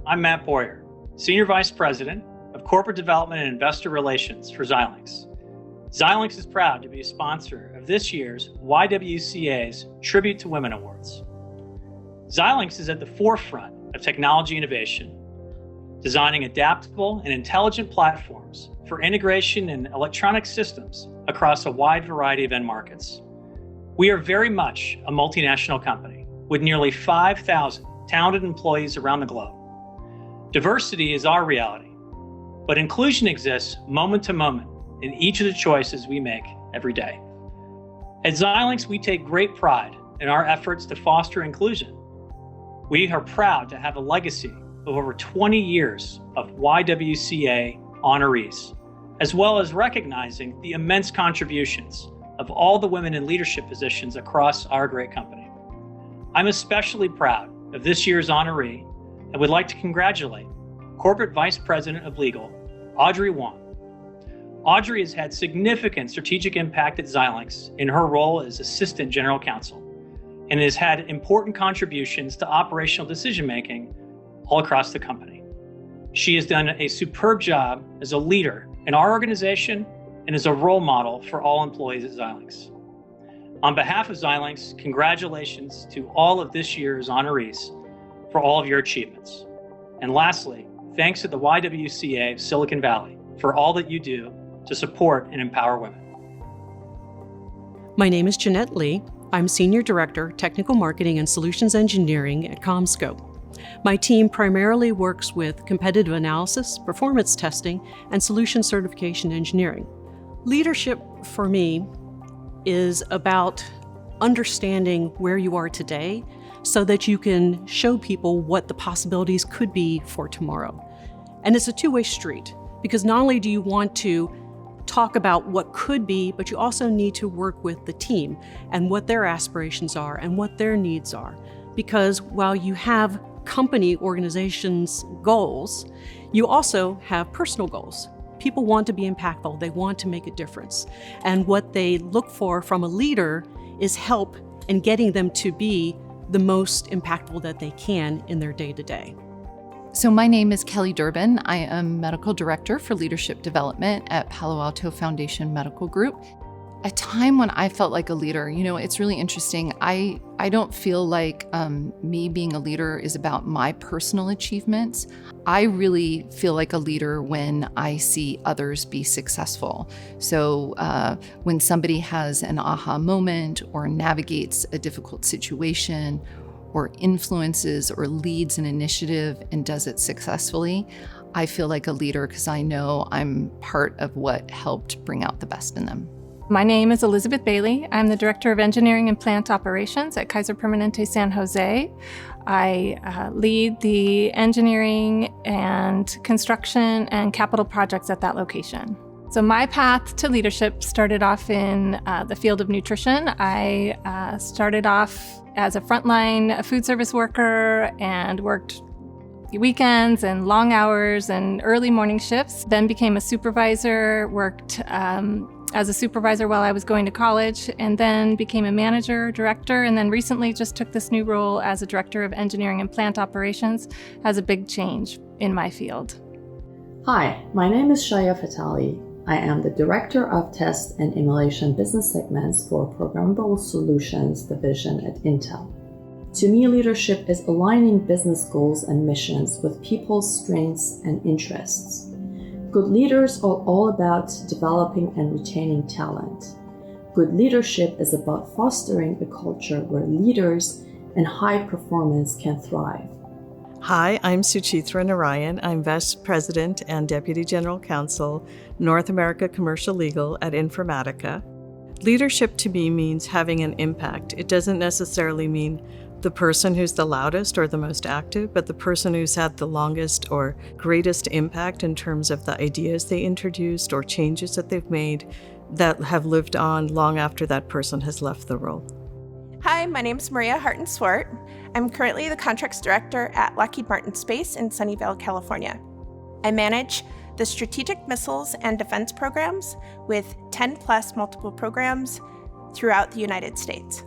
I'm Matt Boyer, Senior Vice President of Corporate Development and Investor Relations for Xilinx. Xilinx is proud to be a sponsor of this year's YWCA's Tribute to Women Awards. Xilinx is at the forefront of technology innovation, designing adaptable and intelligent platforms for integration in electronic systems across a wide variety of end markets. We are very much a multinational company with nearly 5,000 talented employees around the globe. Diversity is our reality, but inclusion exists moment to moment in each of the choices we make every day. At Xilinx, we take great pride in our efforts to foster inclusion. We are proud to have a legacy of over 20 years of YWCA honorees, as well as recognizing the immense contributions of all the women in leadership positions across our great company. I'm especially proud of this year's honoree and would like to congratulate Corporate Vice President of Legal, Audrey Wong. Audrey has had significant strategic impact at Xilinx in her role as Assistant General Counsel and has had important contributions to operational decision-making all across the company. She has done a superb job as a leader in our organization and as a role model for all employees at Xilinx. On behalf of Xilinx, congratulations to all of this year's honorees for all of your achievements. And lastly, thanks to the YWCA of Silicon Valley for all that you do to support and empower women. My name is Jeanette Lee. I'm Senior Director, Technical Marketing and Solutions Engineering at CommScope. My team primarily works with competitive analysis, performance testing, and solution certification engineering. Leadership for me is about understanding where you are today so that you can show people what the possibilities could be for tomorrow. And it's a two-way street, because not only do you want to talk about what could be, but you also need to work with the team and what their aspirations are and what their needs are. Because while you have company organizations' goals, you also have personal goals. People want to be impactful, they want to make a difference. And what they look for from a leader is help in getting them to be the most impactful that they can in their day-to-day. So my name is Kelly Durbin. I am Medical Director for Leadership Development at Palo Alto Foundation Medical Group. A time when I felt like a leader, it's really interesting. I don't feel like me being a leader is about my personal achievements. I really feel like a leader when I see others be successful. So when somebody has an aha moment or navigates a difficult situation or influences or leads an initiative and does it successfully, I feel like a leader because I know I'm part of what helped bring out the best in them. My name is Elizabeth Bailey. I'm the Director of Engineering and Plant Operations at Kaiser Permanente San Jose. I lead the engineering and construction and capital projects at that location. So my path to leadership started off in the field of nutrition. I started off as a frontline food service worker and worked weekends and long hours and early morning shifts, then became a supervisor, worked as a supervisor while I was going to college, and then became a manager, director, and then recently just took this new role as a director of engineering and plant operations as a big change in my field. Hi, my name is Shaya Fatali. I am the Director of Test and Emulation Business Segments for Programmable Solutions Division at Intel. To me, leadership is aligning business goals and missions with people's strengths and interests. Good leaders are all about developing and retaining talent. Good leadership is about fostering a culture where leaders and high performance can thrive. Hi, I'm Suchitanarayan. I'm Vice President and Deputy General Counsel, North America Commercial Legal at Informatica. Leadership to me means having an impact. It doesn't necessarily mean the person who's the loudest or the most active, but the person who's had the longest or greatest impact in terms of the ideas they introduced or changes that they've made that have lived on long after that person has left the role. Hi, my name is Maria Harton-Swart. I'm currently the Contracts Director at Lockheed Martin Space in Sunnyvale, California. I manage the strategic missiles and defense programs with 10 plus multiple programs throughout the United States.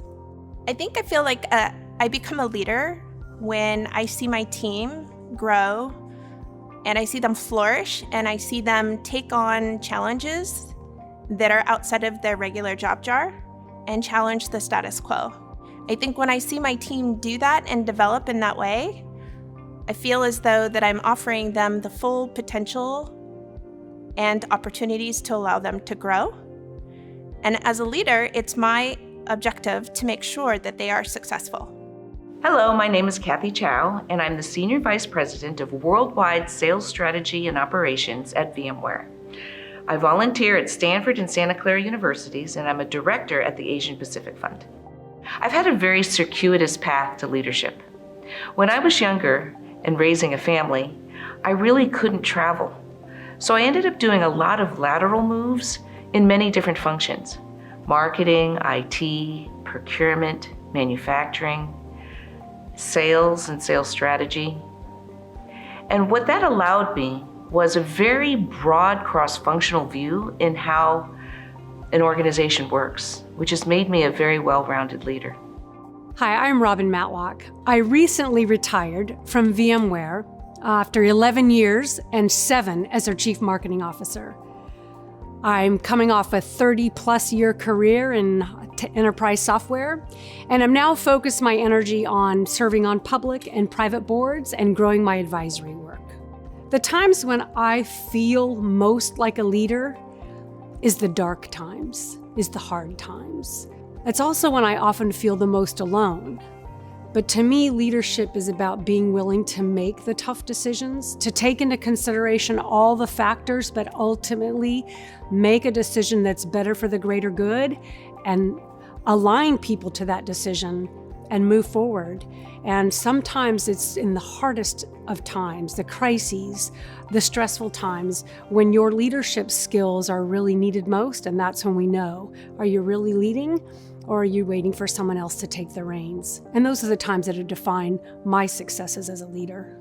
I think I feel like I become a leader when I see my team grow, and I see them flourish, and I see them take on challenges that are outside of their regular job jar and challenge the status quo. I think when I see my team do that and develop in that way, I feel as though that I'm offering them the full potential and opportunities to allow them to grow. And as a leader, it's my objective to make sure that they are successful. Hello, my name is Cathy Chow, and I'm the Senior Vice President of Worldwide Sales Strategy and Operations at VMware. I volunteer at Stanford and Santa Clara Universities, and I'm a director at the Asian Pacific Fund. I've had a very circuitous path to leadership. When I was younger and raising a family, I really couldn't travel. So I ended up doing a lot of lateral moves in many different functions: marketing, IT, procurement, manufacturing, sales and sales strategy. And what that allowed me was a very broad cross-functional view in how an organization works, which has made me a very well-rounded leader. Hi, I'm Robin Matlock. I recently retired from VMware after 11 years and 7 as their Chief Marketing Officer. I'm coming off a 30-plus year career in enterprise software, and I'm now focused my energy on serving on public and private boards and growing my advisory work. The times when I feel most like a leader is the dark times, is the hard times. It's also when I often feel the most alone. But to me, leadership is about being willing to make the tough decisions, to take into consideration all the factors, but ultimately make a decision that's better for the greater good and align people to that decision and move forward. And sometimes it's in the hardest of times, the crises, the stressful times, when your leadership skills are really needed most, and that's when we know, are you really leading, or are you waiting for someone else to take the reins? And those are the times that have defined my successes as a leader.